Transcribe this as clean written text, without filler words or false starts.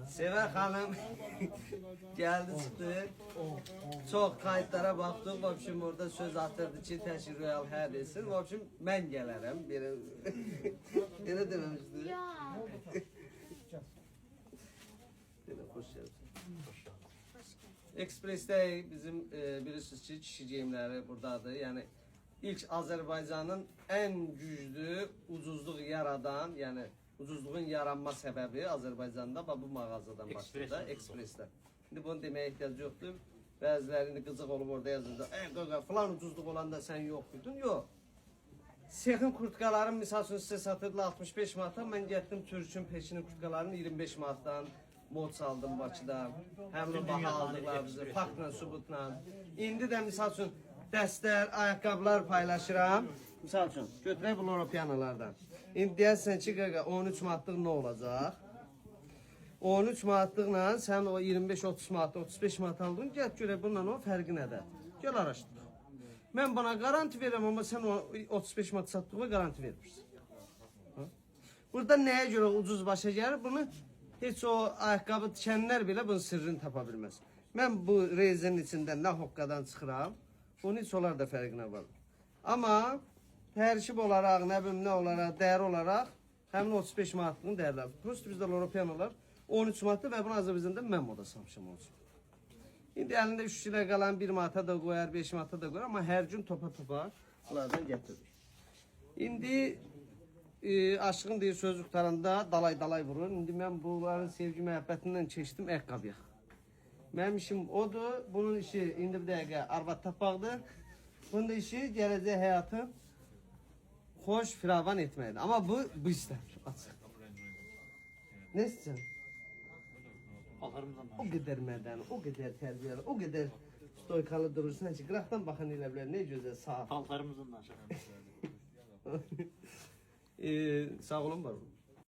Sever hanım geldi çıktı. Çok kayıtlara baktık. Vapşim orada söz atırdı ki Teşhir Royal her desin. Vapşim ben gelirim. Biri yine dememişti. Ya. Yine hoş geldin. Express'te bizim bilirsiniz ki kişi giyimleri buradadır. Yani ilk Azerbaycan'ın en güçlü ucuzluq yaradan, yani ucuzluğun yaranma sebebi Azerbaycan'da bu mağazadan başladı, Express'ten. Şimdi bunu demeye ihtiyaç yoktur. Bəzilərinin qızıq olub orada yazırdı. Qaqa falan ucuzluq olanda sen yoktuydun. Yok. Sexin kurtkaların misal üçün sizə satırdılar 65 manatdan. Mən getdim Türk'ün peşinin kurtkalarını 25 manatdan mod saldım Bakıda. Həmin baha aldılar bizi, faktla, subutla. İndi də misal üçün dəstər, ayaqqabılar paylaşıram. Misal üçün, götürək bu Loropianalardan. İndi deyəsən ki, qaqa 13 manatlıq nə olacaq? 13 manatlıqla sən o 25-30 manat, 35 manat aldın, gəl görək bununla o fərqi nədir? Gəl araşdır. Mən bana garanti verirəm, amma sən o 35 manat satdığına garanti vermirsən. Burada nəyə görə ucuz başa gəlir? Bunu heç o ayaqqabı tikənlər belə bunun sırrını tapa bilməz. Mən bu rezinin içindən nə hoqqadan çıxıram, bunun heç onlar da fərqinə var. Amma tərkib olaraq, nə bilim, nə olaraq, dəyər olaraq həmin 35 manatlığın dəyərləri. Prosto bizdə Loropianolar 13 manatlı və bunu Azərbaycanda mən moda salmışam olsun. İndi əlində 3 kilə qalan 1 manata da qoyar, 5 manata da qoyar, amma hər gün topa bunlardan gətiririk. İndi aşkın deyir sözlüklərində dalay vurur. İndi mən bunların sevgi məhəbbətindən keçdim ayaqqabıya. Mənim işim odur. Bunun işi indi bir dəqiqə arvad tapmaqdır. Bunun da işi gələcək həyatı xoş firavan etməkdir. Amma bu istər. Açıq. Nə istəyirsən? O qədər mədəni, o qədər tərbiyəli, o qədər stoykalı durursun ki, qıraqdan baxan elə bilər, ne gözəl, sağ. Paltarımızın da aşağı. Sağ olun var mı?